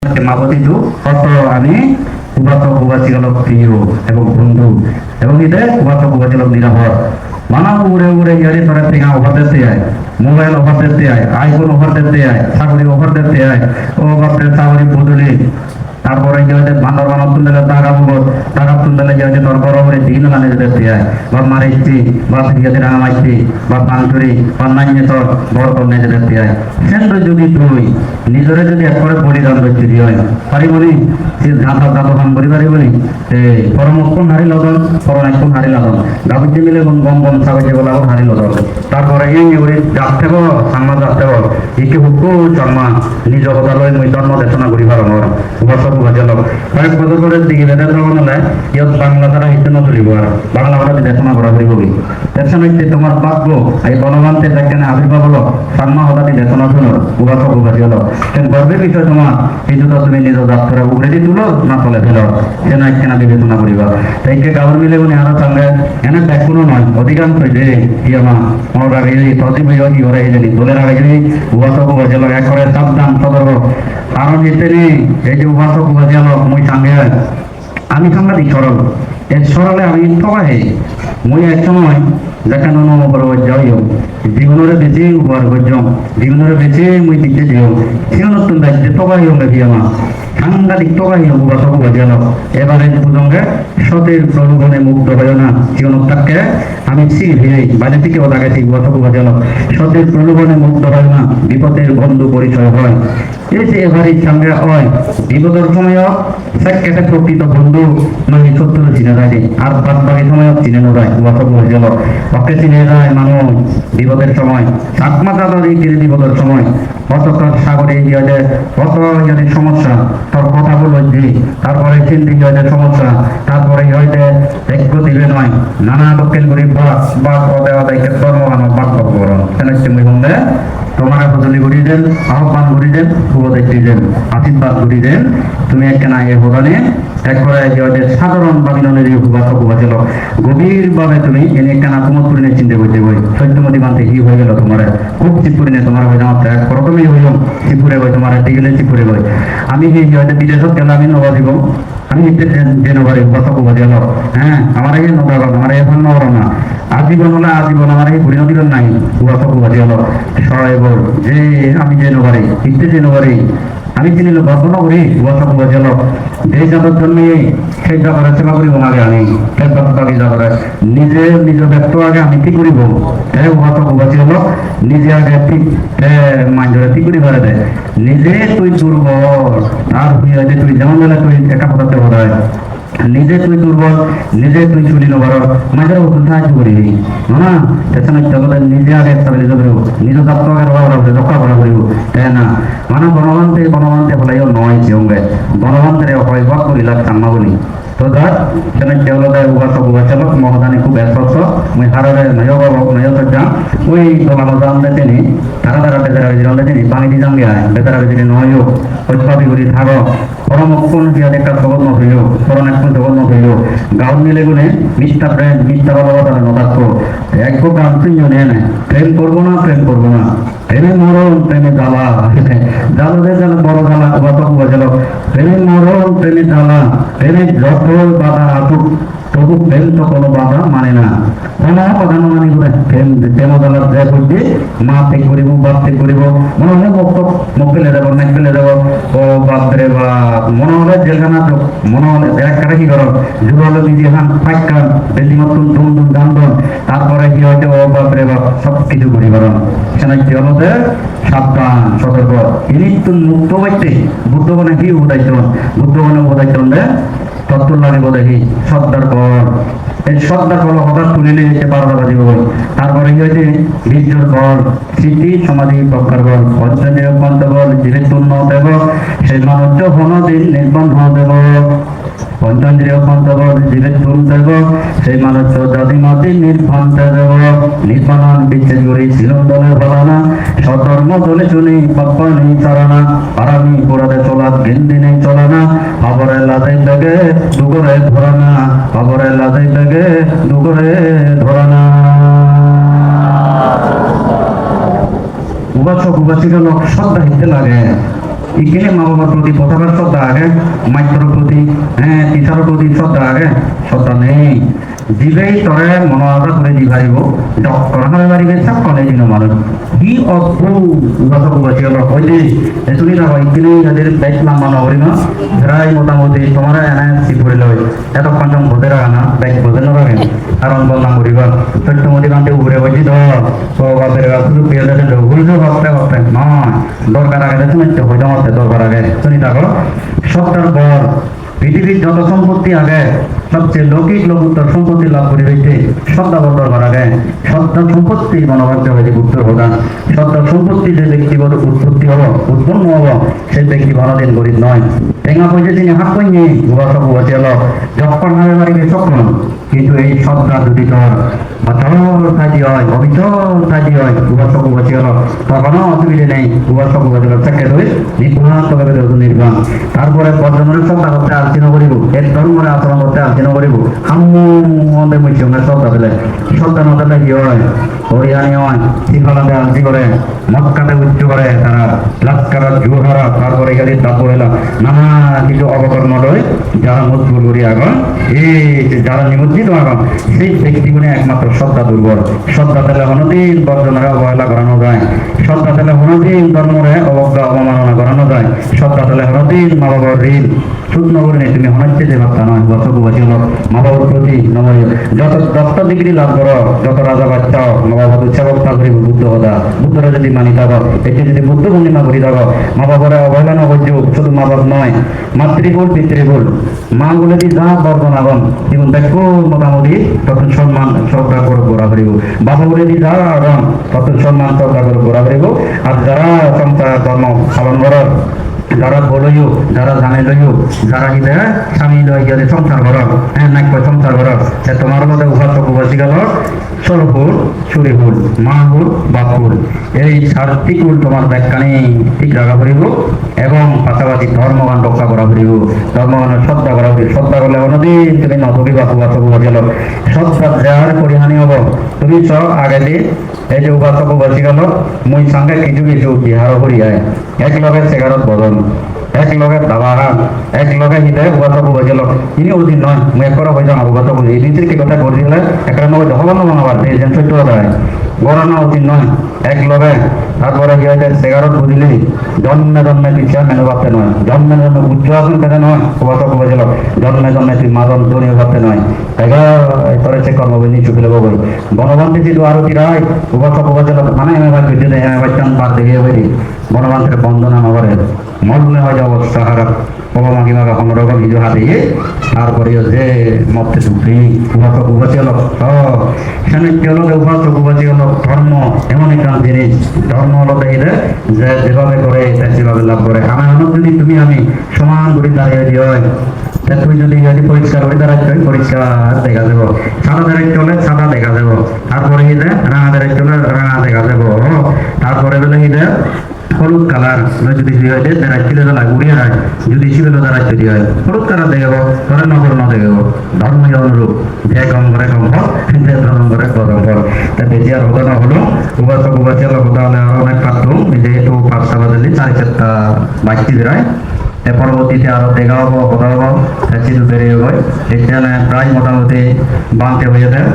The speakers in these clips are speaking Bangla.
মাগতিটো কত আমি কুবাতো কুবাচিকালক প্রিয় এবং বন্ধু এবং এটা কুবাতো কুবাচিকালক নিরাপদ মানা উড়ে উড়ে ইয়ারি তোরা থেকে অফার দিতে আয় মোবাইল অফার দিতে আয় আইফোন অফার দিতে আয় চাকরি অফার দিতে আয় ও বাপরে চাকরি বদলি তারপরে গিয়ে বান্দর বানর তুললে টাকা তুললে গিয়ে তোর বড় করে দিন মানে দিতে আয় বা মারিছি বা গিয়ে রাঙা মারছি বা পাঞ্চুরি বা নাইনে তোর বড় করে নেজে দিতে আয় সেন্দ্র যদি তুই নিজরে যদি এক করে বলিদান করতে দিয়ে হয় পারিবনি সে ধাঁধা ধাঁধা ভান করি পারিবনি পরমক্ষণ হারি লদন পরনাক্ষণ হারি লদন গাবিতে মিলে গম গম সাবিতে বলা হারি লদন তারপরে এই ওরে যাচ্ছে গো সাংমা যাচ্ছে গো একে হুকু চর্মা নিজ কথা লয় মই জন্ম দেশনা করি পারমর উপসব গজল কয়েক বছর করে দিকে বেদের যখন হলে ইয়ত বাংলা দ্বারা হিতে নজরিব আর বাংলা ভাষা দেশনা করা করিব কি দেশনা হইতে তোমার ভাগ্য এই বনবান্তে যেখানে আবির্ভাব হলো সাংমা হঠাৎ দেশনা শুনো উপসব গজল গর্বের বিষয় তোমার এই জন্য তুমি নিজ যাত্রা উগড়ে দিয়ে তুলো না চলে ফেলো সে না কেনা বিবেচনা করিবা তাইকে গাবর মিলে উনি আরো সঙ্গে এনে কোনো নয় অধিকাংশ যে ইয়মা মনোর আগে যদি ততি বই কি ওরা এই জানি তোলের আগে যদি উপাসক গজল এক করে সাবধান সতর্ক কারণ যেতে নেই এই যে উপাসক গজল মই সঙ্গে আমি সাংঘাতিক সরল এই সরলে আমি ঠকাই মই এক সময় যেখানে যাইও জীবনের বেশি উপহার করছম জীবনের বেশি মই দিতে যাও সে নতুন দায়িত্বে ঠকাই হোক নাকি আমার সাংঘাতিক ঠকাই হোক উপাসক গজল এবারে প্রসঙ্গে সতের প্রলোভনে মুক্ত হয় না জীবনটাকে আমি শিখি বাইরে থেকে ওটাকে উপাসক গজল সতের প্রলোভনে মুক্ত হয় না বিপদের বন্ধু পরিচয় হয় এই যে এবারের সঙ্গে হয় বিপদের সময় একটা প্রকৃত বন্ধু মানে সত্য চিনে যায় আর বাদ বাকি সময় চিনে যায় উপাসক গজল ওকে চিনে যায় মানুষ বিপদের সময় চাকমা দাদা দিয়ে বিপদের সময় কতটা সাগরে গিয়ে কত ইয়াদের সমস্যা তোর কথা বলো যে তারপরে চিন্তি গিয়ে সমস্যা তারপরে হইতে এক দিবে নয় নানা দক্ষিণ করি বাস বাস অদেওয়া দায়িত্বের ধর্ম বাক্য করণ সেনাচ্ছে মই বন্ধে তোমার বদলি ঘুরিয়ে দেন আহ্বান ঘুরিয়ে দেন উপদেশ দেন আশীর্বাদ ঘুরিয়ে দেন তুমি একখানা এ ভোগানে এক করে সাধারণ বাবিলনের বাক্য বাঁচল গভীরভাবে তুমি এনে একখানা কুমত পরিণে চিন্তা করতে বই সত্যমতি মানতে কি হয়ে গেল তোমার খুব চিপুরিনে তোমার হয়ে যাওয়া প্রথমেই হইল চিপুরে বই তোমার টিগেলে চিপুরে বই আমি হয়তো বিদেশত গেলে আমি নবা দিব আমি যে নবারে বাক্য বাজল হ্যাঁ আমার এই নবা আমার এখন নবর না আজীবন হলে আজীবন আমার এই ঘুরে নদীর নাই বাক্য বাজল সবাই বল যে আমি যে নবারে ইচ্ছে যে নবারে আমি চিনিল গর্বন করি উপাসক গজল যে যাদের জন্য সেই জায়গায় সেবা করিব আগে আমি সেই আগে জায়গায় নিজে নিজ ব্যক্ত আগে আমি কি করিব উপাসক গজল নিজে আগে ঠিক মাঞ্জরে কি করি পারে দেয় নিজে তুই দুর্বল আর তুই যেমন বেলা তুই একা পদার্থ বোধ নিজে তুই দুর্বল নিজে তুই চুরি নবার মাঝের ওষুধ সাহায্য করিবি না পেছনে জগতে নিজে আগে স্থাপিত করিব নিজ তত্ত্ব আগে রক্ষা করা করিব তাই না মানে বনবান্তে হলেও নয় সঙ্গে বনবান্তের অপরিভব করিলা সাম্মা বলি তো ধর সেখানে কেবলদের উপাসক উপাসক মহদানি খুব ব্যস্ত মই হারে নয় যাম ওই দোকানো জানলে তিনি তারা বেতারা জানলে তিনি বাঙালি জানলে বেতারা যদি নয় ওই করি থাকো পরমক্ষণ দিয়া একটা জগৎ হইল পরনাক্ষণ জগৎ হইল গাঁও মিলে গুনে মিথ্যা প্রেম মিথ্যা ভালোবাসা নদাক্ষ এক গান তুই নেয় প্রেম করবো না প্রেমে মরণ প্রেমে জ্বালা জ্বালাদের যেন বড় জ্বালা উপাসক গজল প্রেমে মরণ প্রেমে জ্বালা প্রেমে যত বাধা আসুক তবু প্রেম তো কোনো বাধা মানে না কোনো বাধা মানে প্রেম জ্বালার জয় করতে মা থেকে করিব বাপ থেকে করিব মনে হলে মুখ ফেলে দেবো নেক ফেলে দেবো ও বাপরে বা মনে হলে জেলখানা মনে হলে একটা কি করো যুগ হলে নিজে খান ফাইক খান বেশি মতন তুম গান তারপরে কি হয়তো ও বাপরে বাপ সব কিছু করি করো সেখানে কি হলো সাবধান সতর্ক ইনি তো মুক্ত হইতে বুদ্ধগণে কি বুদ্ধগণে বোধাইছিলেন তত্ত্বলানি বোধে শ্রদ্ধার কর এই শ্রদ্ধার কল হঠাৎ তুলে নিয়ে যেতে পারো দিব তারপরে কি হয়েছে বীর্যর কল স্মৃতি সমাধি প্রকার কল অর্জনীয় পন্থ বল জীবিত দেব সেই মানুষ হন দিন নির্বন্ধ দেব পঞ্চন্দ্রিয় পঞ্চবল জীবের তুল দেব সেই মানুষ জাতিমতি নির্ভন্তে দেব নির্বাণন বিচ্ছেদ করি শিলন্দলে ফলানা সধর্ম চলে শুনি পপ্পানি চরানা পারামি পুরাতে চলাত গেন্দি নেই চলানা খবরের লাদাই লাগে দুগরে ধরানা খবরের লাদাই লাগে দুগরে ধরানা উপাসক উপাসিকা লোক শ্রদ্ধা হিতে লাগে ইখানে মা বাবার প্রতি প্রথমের শ্রদ্ধা আগে, মাইত্র প্রতি, হ্যাঁ টিচারের প্রতি শ্রদ্ধা আগে, শ্রদ্ধা নেই। দিবেই তরে মন আশা করে দি পারিব, ডক্টর হবে পারিবে সব কলে দিন মানুষ কি অদ্ভুত বাসি হলো হইতে শুনি না ইখানে যাদের ব্যাগ নাম্বার নগরী না প্রায় মোটামুটি তোমার এনে শিবরে লয় এত পঞ্চম ভোটের আনা ব্যাগ ভোটের নগে কারণ বললাম করিবা চট্টমতি কান্তে উপরে বসি ধর তো বাপের শুধু পেয়ে যাচ্ছে ঘুরছো ভাবতে ভাবতে নয় দরকার আগে দেখুন হইতে মারতে দরকার আগে শুনি থাকো সত্তর পর পৃথিবীর যত সম্পত্তি আগে সবচেয়ে লৌকিক লঘুত্তর সম্পত্তি লাভ করে হইতে শ্রদ্ধা বর্ধন করা যায়। শ্রদ্ধা সম্পত্তি মনোভাগ্য হয়েছে উত্তর প্রদান। শ্রদ্ধা সম্পত্তি যে ব্যক্তিগত উৎপত্তি হব উৎপন্ন হব সেই ব্যক্তি ভালোদিন গরিব নয়। টেঙা পয়সা তিনি হাত কইনি গোবা সব বসে এলো যখন হবে বাড়িতে চক্র কিন্তু এই শ্রদ্ধা যদি তোর অচল থাকি হয় অবিচল থাকি হয় গোবা সব বসে এলো তখনও অসুবিধে নেই গোবা সব বসে এলো চাকে ধরে নির্বাণ নির্বাণ তারপরে বর্ধমানের শ্রদ্ধা করতে আলোচনা করিব এর ধর্মের আচরণ করতে আলোচনা করিব হামে মুখ্য শ্রদ্ধা পেলে শ্রদ্ধা না পেলে কি হয় হরিয়ানি হয় শৃঙ্খলাতে আলতি করে মক্কাতে উচ্চ করে তারা লাস্কারা জোহারা তারপরে গেলে তারপরে নানা কিছু অবকর্ম রয়ে যারা মজবুর করি আগুন এই যারা নিমজ্জিত আগুন সেই ব্যক্তিগুলি একমাত্র শ্রদ্ধা দুর্বল। শ্রদ্ধা পেলে হনদিন বর্জনেরা অবহেলা করানো যায়। শ্রদ্ধা পেলে হনদিন ধর্মরে অবজ্ঞা অবমাননা করানো যায়। শ্রদ্ধা পেলে হনদিন মা বাবার ঋণ সুদ নগরে নেই তুমি হনাচ্ছে যে ভাবতা নয় বছরবাসী হল মা বাবার প্রতি নময় যত দত্ত ডিগ্রি লাভ করো যত রাজা বাচ্চাও মা বাবা সেবক তা করিব বুদ্ধ হদা বুদ্ধরা যদি মানি থাকো এটি যদি বুদ্ধ পূর্ণিমা করি থাকো মা বাবারা অবহেলনা করছো শুধু মা বাপ নয় মাতৃকুল পিতৃকুল মা গুলো দিয়ে যা বর্ধন আগন জীবন দেখো মোটামুটি তত সম্মান শ্রদ্ধা করে গোড়া করিব বাবা বলে দিয়ে যা আগন তত সম্মান শ্রদ্ধা করে গোড়া করিব আর যারা সংসার ধর্ম পালন করার যারা বলইও যারা জানে লইও যারা কি দেয় স্বামী লই গেলে সংসার ঘর হ্যাঁ নাক সংসার ঘর সে তোমার মধ্যে উপাসক উপাসিকা সরফুল সুরিফুল মাহুল বাপুল এই সাতটি কুল তোমার ব্যাখ্যানি ঠিক রাখা করিব এবং পাশাপাশি ধর্মগান রক্ষা করা করিব ধর্মগানের শ্রদ্ধা করা করিব শ্রদ্ধা করলে অন্যদিন তুমি নথকি বা উপাসক উপাসিক শ্রদ্ধা যার পরিহানি হব তুমি সব আগে দিয়ে এই যে উপাসক উপাসিকা মই সঙ্গে কিছু কিছু বিহার করিয়ায় এক লগে সেগারত বদল এক লগে দাবাহান এক লগে হৃদয় উপাসক উপাসিক ইনি অধীন নয় মই একবার হয়ে যাও উপাসক এই নীতির কি কথা করে দিলে একটা নয় হবানো বানাবার যেন সত্য কথা গড়ানো অধীন নয় এক লগে তারপরে কি হয়েছে সেগারত বুঝিলি জন্মে জন্মে তুই চেয়ার মেনে ভাবতে নয় জন্মে জন্মে উচ্চ আসন পেতে নয় উপাসক উপাসিক জন্মে জন্মে তুই মাদন দলীয় ভাবতে নয় তোরে সে কর্মবিধি চুপে দেবো বই বনবান্তি ছিল আরো তিরাই উপাসক উপাসিক মানে এমএ ভাই বিদ্যুৎ এমএ বাচ্চান পার দেখিয়ে বলি বনবান্তির বন্দনা নগরে মগ্নে হয়ে যাবো সাহারা বাবা মাগি মাগা কোনোরকম কিছু হাতে তারপরে যে মধ্যে ঢুকলি উপাসক উপাসিক সেখানে কি হলো উপাসক উপাসিক ধর্ম এমন একটা জিনিস ধর্ম হলো দেখলে যে যেভাবে করে সেভাবে লাভ করে আমার যদি তুমি আমি সমান করে দাঁড়িয়ে দিয়ে হয় তুই যদি পরিষ্কার হয়ে দাঁড়াচ্ছ পরিষ্কার দেখা যাবো সাদা দাঁড়াই চলে সাদা দেখা যাবো তারপরে রাঙা দাঁড়াই চলে রাঙা দেখা যাবো তারপরে বলে হলুদ কালার যদি দাঁড়াচ্ছিল উড়িয়ে হয় যদি ছিল দাঁড়াচ্ছে দিয়ে হয় হলুদ কালার দেখাব ধরে নগর ন দেখাব ধর্মীয় অনুরূপ যে কম করে কম ফল যে ধর্ম করে গরম ফল তা বেশি আর হতো না হলো উপাসক উপাসিক হতে হলে আরো অনেক পাত্র যেহেতু পাঁচটা বাজে 4-4টা বাচ্চি বেরোয় পরবর্তীতে আরো দেখা হবো কথা হবো চিরু বেরিয়ে হয় এখানে প্রায় মোটামুটি বাঁধতে হয়ে যায়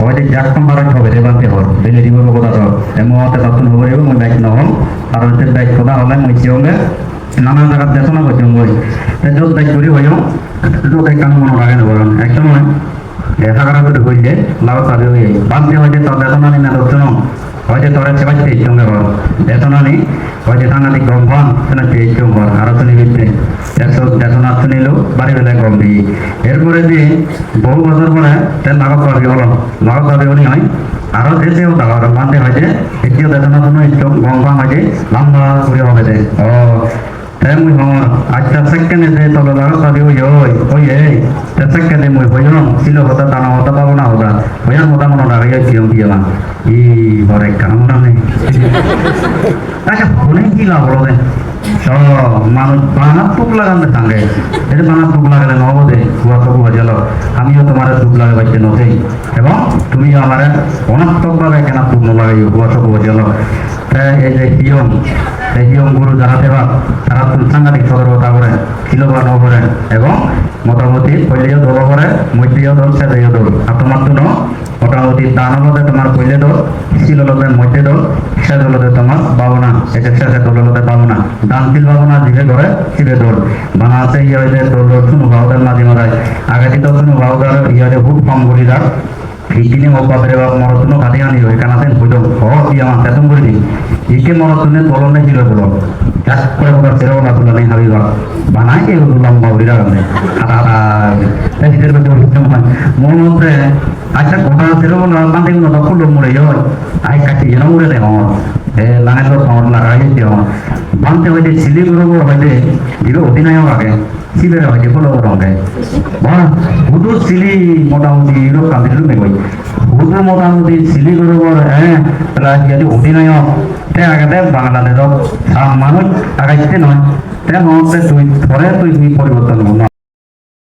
হয়তো যাক নম্বর হবে রে বাঁধতে হল বেলে দিব কথা তো এমন নতুন হবো মই বাইক নহল আর হচ্ছে বাইক কথা হলে মই চিরঙ্গে নানা জায়গার দেশনা করছি মই যত বাইক করি হইও যত বাইক কাম মনে লাগে না বলেন একদম নয় সাগরা করে হয়েছে লাভ তাদের হয়ে বাঁধতে হয়েছে তোর দেশনা নি না দর্শন হয়তো তোরা সেবাইতে সঙ্গে বল দেশনা নি হয়তো সাংঘাতিক গম ভান সেনা পেয়ে ঘর আরো তো নিবিতে দেশনা তো নিল বাড়ি বেলায় গম দিই এরপরে যে বহু বছর পরে তেল লাগত পারবি হলো লাগত পারবি হলে হয় আরো দেশেও দাবার বাঁধতে হয়েছে এটিও দেশনা জন্য একটু গম ভান হয়েছে লম্বা করে হবে দে ও মই হমর আচ্ছা সেকেন্ডে যে তবে লাগত পারবি ওই সেকেন্ডে মই হইল ছিল হতা টানা হতা পাবো না হতা হইয়ার মোটা মনে লাগাইয়া কিয়ম দিয়ে না ই ঘরে কামনা নেই আচ্ছা ফোনে কি লাভ হলো দে মানুষ বানার টুক লাগাতে সঙ্গে এটা বানার টুক লাগালে নহব দে উপাসক উপাসিক আমিও তোমার টুক লাগাইতে নথেই এবং তুমি আমার অনাত্মকভাবে কেন টুক নলাগাই উপাসক উপাসিক এই যে হিয়ম গুরু যারা দেবা তারা সাংঘাতিক সতর্কতা করে শিলবান করে এবং মোটামুটি পল্লীয় দল করে মধ্যীয় দল সেজীয় দল আর তোমার জন্য মোটামুটি দান হলতে তোমার পল্লী দল শিল হলতে মধ্য দল সেজ হলতে তোমার ভাবনা এটা শেষে দল হলতে ভাবনা দানশীল ভাবনা জিভে ধরে শিবে দল বানা আছে ইয়ে দল শুনু ভাওদার মাঝে মাঝে আগে দিত শুনু ভাওদার ইয়ে খুব কম গরিদার ini mau kabar bawa morotuno katian yo ikan asin bujong oh iya mas saya tunggu ini iki morotune tolongnya jilo dulu ya kau kabar serau lah tuh nih hari bang mana ke ulang mau dira kan kata saya tidak betul cuma mau nonton aja kau serau lah nanti mau tak perlu mulai yo ay kasih jangan mulai deh mau langit lo tahun lah aja sih mau bangte wajah sili guru wajah jilo udin aja pakai sibir wajah kalau orang kayak wah butuh sili modal di Euro kan dulu nih boy butuh modal di sili guru telah jadi udin aja teh agaknya Bangladesh sama manut agak itu non teh mau teh tuh pore tuh ini poribotan